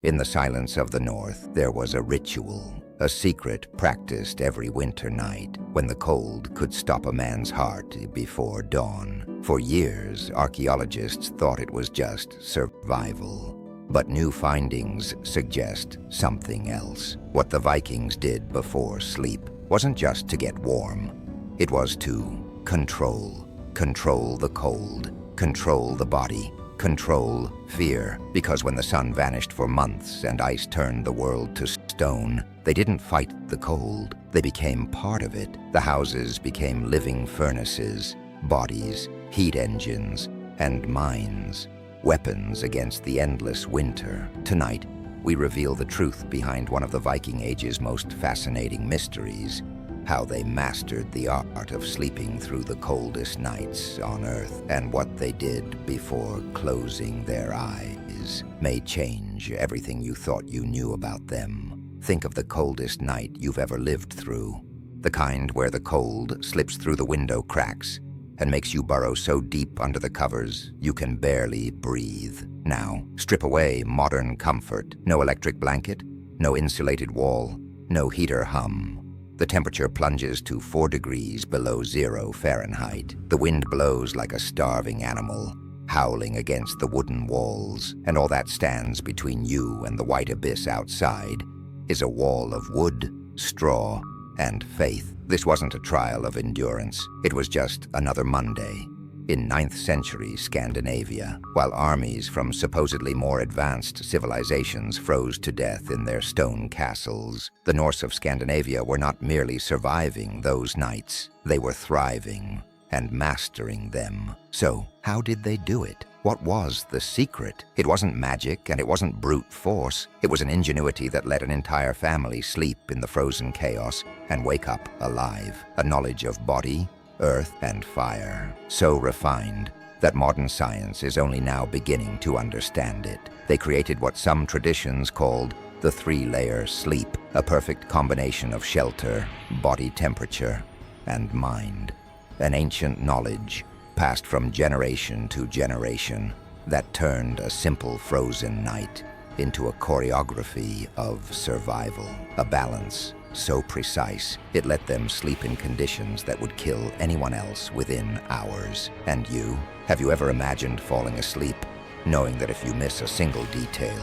In the silence of the north, there was a ritual, a secret practiced every winter night when the cold could stop a man's heart before dawn. For years, archaeologists thought it was just survival. But new findings suggest something else. What the Vikings did before sleep wasn't just to get warm. It was to control the cold, control the body, control fear. Because when the sun vanished for months and ice turned the world to stone, they didn't fight the cold. They became part of it. The houses became living furnaces, bodies, heat engines, and minds, weapons against the endless winter. Tonight, we reveal the truth behind one of the Viking Age's most fascinating mysteries: how they mastered the art of sleeping through the coldest nights on Earth, and what they did before closing their eyes may change everything you thought you knew about them. Think of the coldest night you've ever lived through, the kind where the cold slips through the window cracks and makes you burrow so deep under the covers you can barely breathe. Now, strip away modern comfort. No electric blanket, no insulated wall, no heater hum. The temperature plunges to 4 degrees below 0 Fahrenheit. The wind blows like a starving animal, howling against the wooden walls, and all that stands between you and the white abyss outside is a wall of wood, straw, and faith. This wasn't a trial of endurance. It was just another Monday in 9th century Scandinavia, while armies from supposedly more advanced civilizations froze to death in their stone castles. The Norse of Scandinavia were not merely surviving those nights, they were thriving and mastering them. So, how did they do it? What was the secret? It wasn't magic and it wasn't brute force. It was an ingenuity that let an entire family sleep in the frozen chaos and wake up alive. A knowledge of body, earth, and fire, so refined that modern science is only now beginning to understand it. They created what some traditions called the 3-layer sleep, a perfect combination of shelter, body temperature, and mind. An ancient knowledge passed from generation to generation that turned a simple frozen night into a choreography of survival, a balance so precise it let them sleep in conditions that would kill anyone else within hours. And you? Have you ever imagined falling asleep, knowing that if you miss a single detail,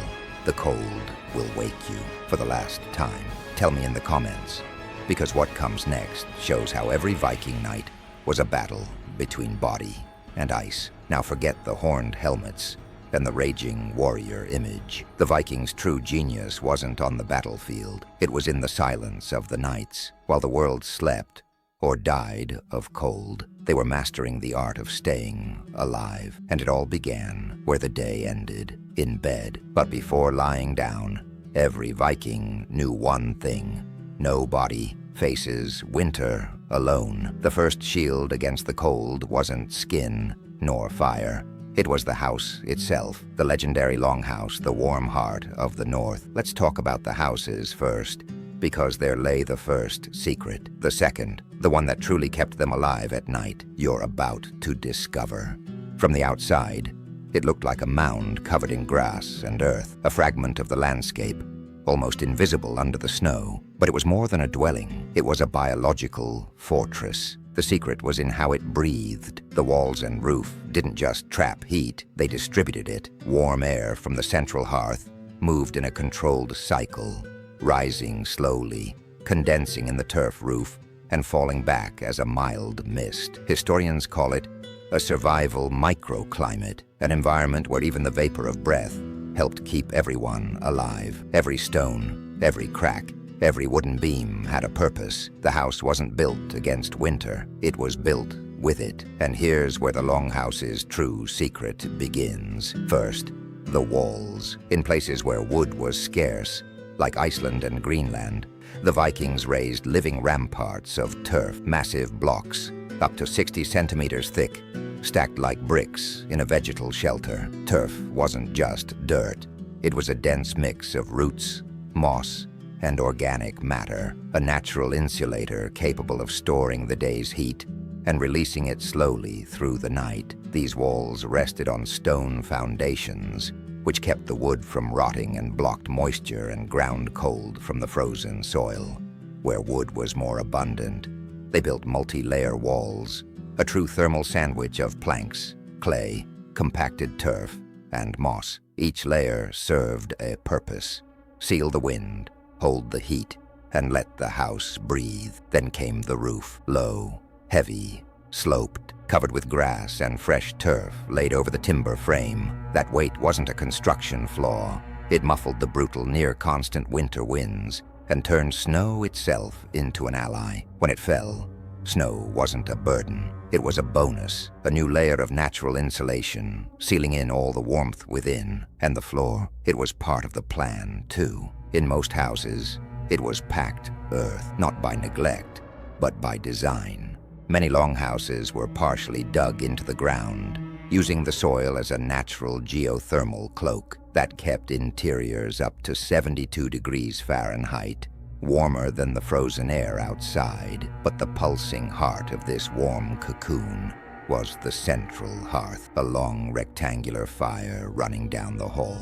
the cold will wake you for the last time? Tell me in the comments, because what comes next shows how every Viking night was a battle between body and ice. Now forget the horned helmets and the raging warrior image. The Vikings' true genius wasn't on the battlefield. It was in the silence of the nights. While the world slept or died of cold, they were mastering the art of staying alive. And it all began where the day ended, in bed. But before lying down, every Viking knew one thing: no body faces winter alone. The first shield against the cold wasn't skin nor fire. It was the house itself, the legendary longhouse, the warm heart of the North. Let's talk about the houses first, because there lay the first secret. The second, the one that truly kept them alive at night, you're about to discover. From the outside, it looked like a mound covered in grass and earth, a fragment of the landscape, almost invisible under the snow. But it was more than a dwelling. It was a biological fortress. The secret was in how it breathed. The walls and roof didn't just trap heat, they distributed it. Warm air from the central hearth moved in a controlled cycle, rising slowly, condensing in the turf roof, and falling back as a mild mist. Historians call it a survival microclimate, an environment where even the vapor of breath helped keep everyone alive. Every stone, every crack, every wooden beam had a purpose. The house wasn't built against winter, it was built with it. And here's where the longhouse's true secret begins. First, the walls. In places where wood was scarce, like Iceland and Greenland, the Vikings raised living ramparts of turf, massive blocks, up to 60 centimeters thick, stacked like bricks in a vegetal shelter. Turf wasn't just dirt. It was a dense mix of roots, moss, and organic matter, a natural insulator capable of storing the day's heat and releasing it slowly through the night. These walls rested on stone foundations, which kept the wood from rotting and blocked moisture and ground cold from the frozen soil. Where wood was more abundant, they built multi-layer walls, a true thermal sandwich of planks, clay, compacted turf, and moss. Each layer served a purpose: seal the wind, hold the heat, and let the house breathe. Then came the roof, low, heavy, sloped, covered with grass and fresh turf laid over the timber frame. That weight wasn't a construction flaw. It muffled the brutal, near-constant winter winds and turned snow itself into an ally. When it fell, snow wasn't a burden. It was a bonus, a new layer of natural insulation, sealing in all the warmth within. And the floor, it was part of the plan, too. In most houses, it was packed earth, not by neglect, but by design. Many longhouses were partially dug into the ground, using the soil as a natural geothermal cloak that kept interiors up to 72 degrees Fahrenheit, warmer than the frozen air outside. But the pulsing heart of this warm cocoon was the central hearth, a long rectangular fire running down the hall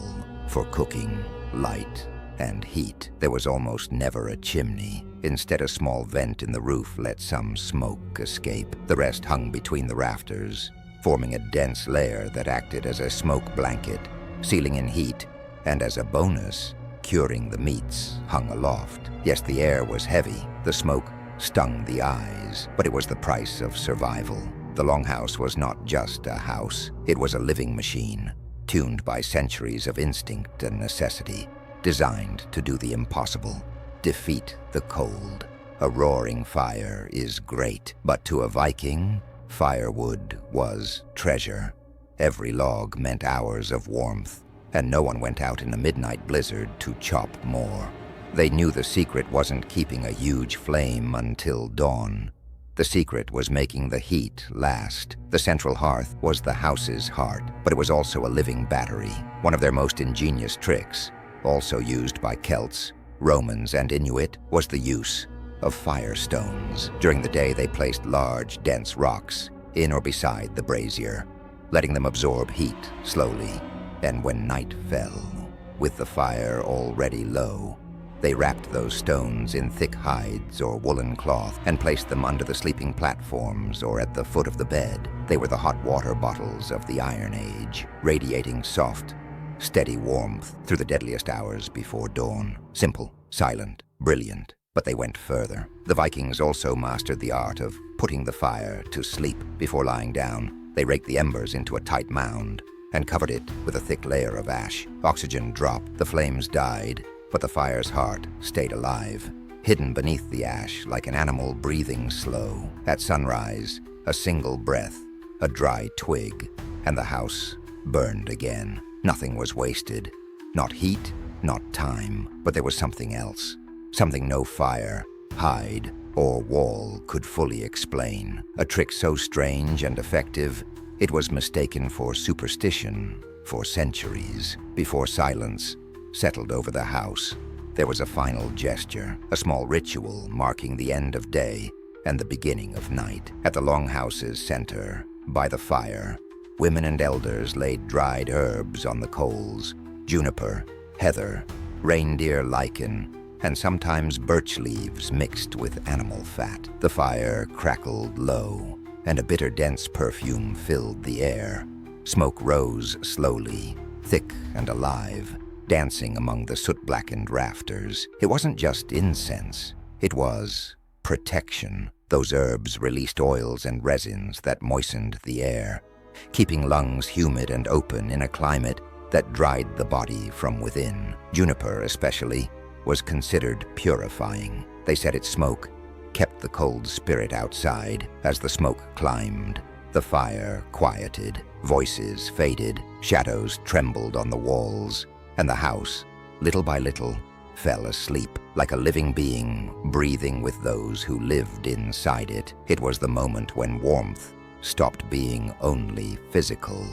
for cooking, light, and heat. There was almost never a chimney. Instead, a small vent in the roof let some smoke escape. The rest hung between the rafters, forming a dense layer that acted as a smoke blanket, sealing in heat, and as a bonus, curing the meats hung aloft. Yes, the air was heavy. The smoke stung the eyes, but it was the price of survival. The longhouse was not just a house. It was a living machine, tuned by centuries of instinct and necessity, designed to do the impossible: defeat the cold. A roaring fire is great, but to a Viking, firewood was treasure. Every log meant hours of warmth, and no one went out in a midnight blizzard to chop more. They knew the secret wasn't keeping a huge flame until dawn. The secret was making the heat last. The central hearth was the house's heart, but it was also a living battery. One of their most ingenious tricks, also used by Celts, Romans, and Inuit, was the use of firestones. During the day, they placed large, dense rocks in or beside the brazier, letting them absorb heat slowly. And when night fell, with the fire already low, they wrapped those stones in thick hides or woolen cloth and placed them under the sleeping platforms or at the foot of the bed. They were the hot water bottles of the Iron Age, radiating soft, steady warmth through the deadliest hours before dawn. Simple, silent, brilliant, but they went further. The Vikings also mastered the art of putting the fire to sleep. Before lying down, they raked the embers into a tight mound and covered it with a thick layer of ash. Oxygen dropped, the flames died, but the fire's heart stayed alive, hidden beneath the ash like an animal breathing slow. At sunrise, a single breath, a dry twig, and the house burned again. Nothing was wasted. Not heat, not time, but there was something else. Something no fire, hide, or wall could fully explain. A trick so strange and effective, it was mistaken for superstition for centuries. Before silence settled over the house, there was a final gesture, a small ritual marking the end of day and the beginning of night. At the longhouse's center, by the fire, women and elders laid dried herbs on the coals: juniper, heather, reindeer lichen, and sometimes birch leaves mixed with animal fat. The fire crackled low, and a bitter, dense perfume filled the air. Smoke rose slowly, thick and alive, dancing among the soot-blackened rafters. It wasn't just incense, it was protection. Those herbs released oils and resins that moistened the air, keeping lungs humid and open in a climate that dried the body from within. Juniper, especially, was considered purifying. They said its smoke kept the cold spirit outside. As the smoke climbed, the fire quieted, voices faded, shadows trembled on the walls, and the house, little by little, fell asleep, like a living being breathing with those who lived inside it. It was the moment when warmth stopped being only physical.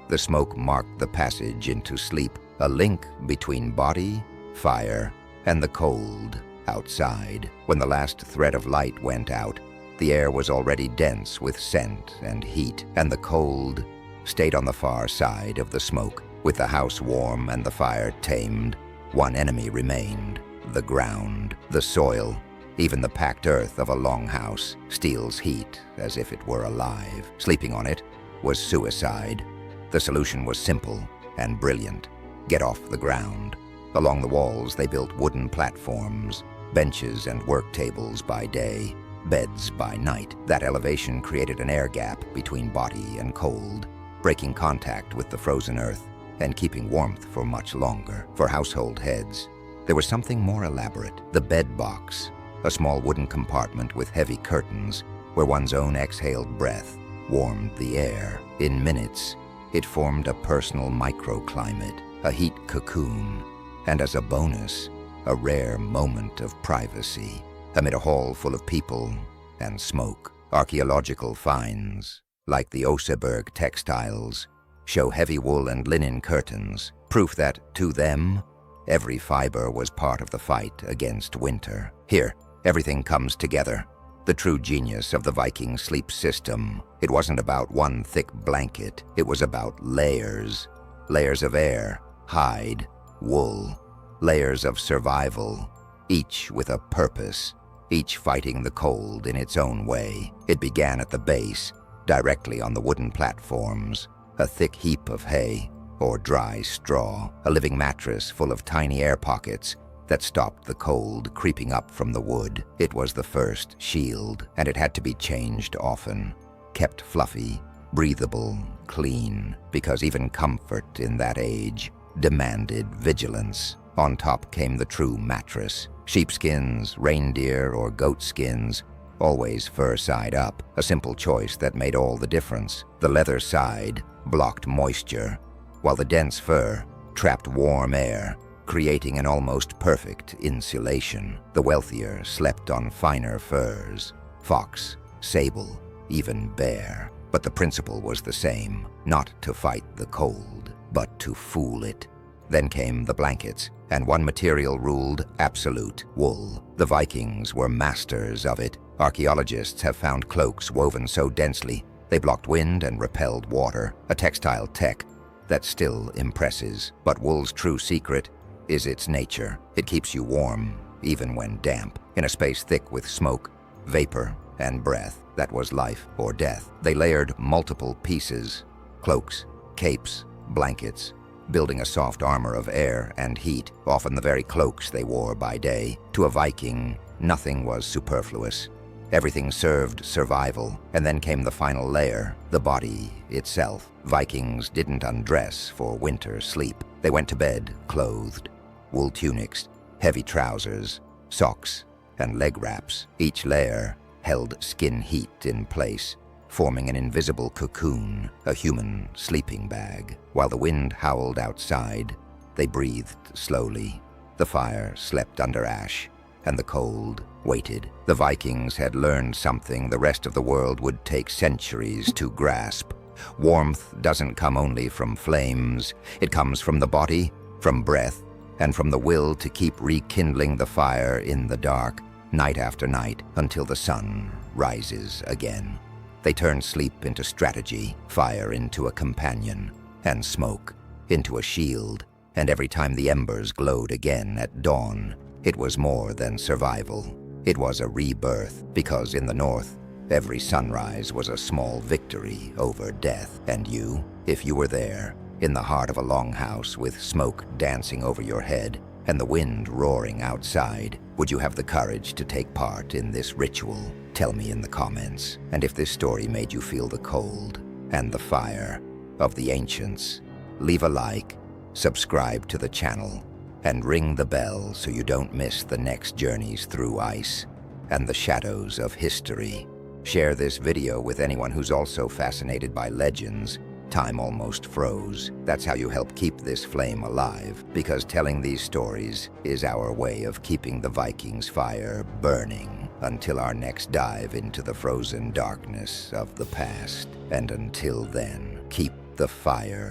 The smoke marked the passage into sleep, a link between body, fire, and the cold outside. When the last thread of light went out, the air was already dense with scent and heat, and the cold stayed on the far side of the smoke, With the house warm and the fire tamed, one enemy remained: the ground, the soil. Even the packed earth of a longhouse steals heat as if it were alive. Sleeping on it was suicide. The solution was simple and brilliant: get off the ground. Along the walls they built wooden platforms, benches and work tables by day, beds by night. That elevation created an air gap between body and cold, breaking contact with the frozen earth and keeping warmth for much longer. For household heads, there was something more elaborate: the bed box, a small wooden compartment with heavy curtains where one's own exhaled breath warmed the air. In minutes, it formed a personal microclimate, a heat cocoon, and as a bonus, a rare moment of privacy. Amid a hall full of people and smoke, archaeological finds, like the Oseberg textiles, show heavy wool and linen curtains, proof that, to them, every fiber was part of the fight against winter. Here, everything comes together. The true genius of the Viking sleep system. It wasn't about one thick blanket, it was about layers. Layers of air, hide, wool, layers of survival, each with a purpose, each fighting the cold in its own way. It began at the base, directly on the wooden platforms, a thick heap of hay or dry straw, a living mattress full of tiny air pockets that stopped the cold creeping up from the wood. It was the first shield, and it had to be changed often, kept fluffy, breathable, clean, because even comfort in that age demanded vigilance. On top came the true mattress: sheepskins, reindeer, or goat skins, always fur side up, a simple choice that made all the difference. The leather side blocked moisture, while the dense fur trapped warm air, creating an almost perfect insulation. The wealthier slept on finer furs: fox, sable, even bear. But the principle was the same: not to fight the cold, but to fool it. Then came the blankets, and one material ruled absolute: wool. The Vikings were masters of it. Archaeologists have found cloaks woven so densely they blocked wind and repelled water, a textile tech that still impresses. But wool's true secret is its nature. It keeps you warm, even when damp, in a space thick with smoke, vapor, and breath. That was life or death. They layered multiple pieces: cloaks, capes, blankets, building a soft armor of air and heat, often the very cloaks they wore by day. To a Viking, nothing was superfluous. Everything served survival. And then came the final layer: the body itself. Vikings didn't undress for winter sleep. They went to bed clothed: wool tunics, heavy trousers, socks, and leg wraps. Each layer held skin heat in place, forming an invisible cocoon, a human sleeping bag. While the wind howled outside, they breathed slowly. The fire slept under ash, and the cold waited. The Vikings had learned something the rest of the world would take centuries to grasp. Warmth doesn't come only from flames. It comes from the body, from breath, and from the will to keep rekindling the fire in the dark, night after night, until the sun rises again. They turned sleep into strategy, fire into a companion, and smoke into a shield. And every time the embers glowed again at dawn, it was more than survival. It was a rebirth, because in the north, every sunrise was a small victory over death. And you, if you were there, in the heart of a longhouse with smoke dancing over your head and the wind roaring outside, would you have the courage to take part in this ritual? Tell me in the comments. And if this story made you feel the cold and the fire of the ancients, leave a like, subscribe to the channel, and ring the bell so you don't miss the next journeys through ice and the shadows of history. Share this video with anyone who's also fascinated by legends. Time almost froze. That's how you help keep this flame alive, because telling these stories is our way of keeping the Vikings' fire burning until our next dive into the frozen darkness of the past. And until then, keep the fire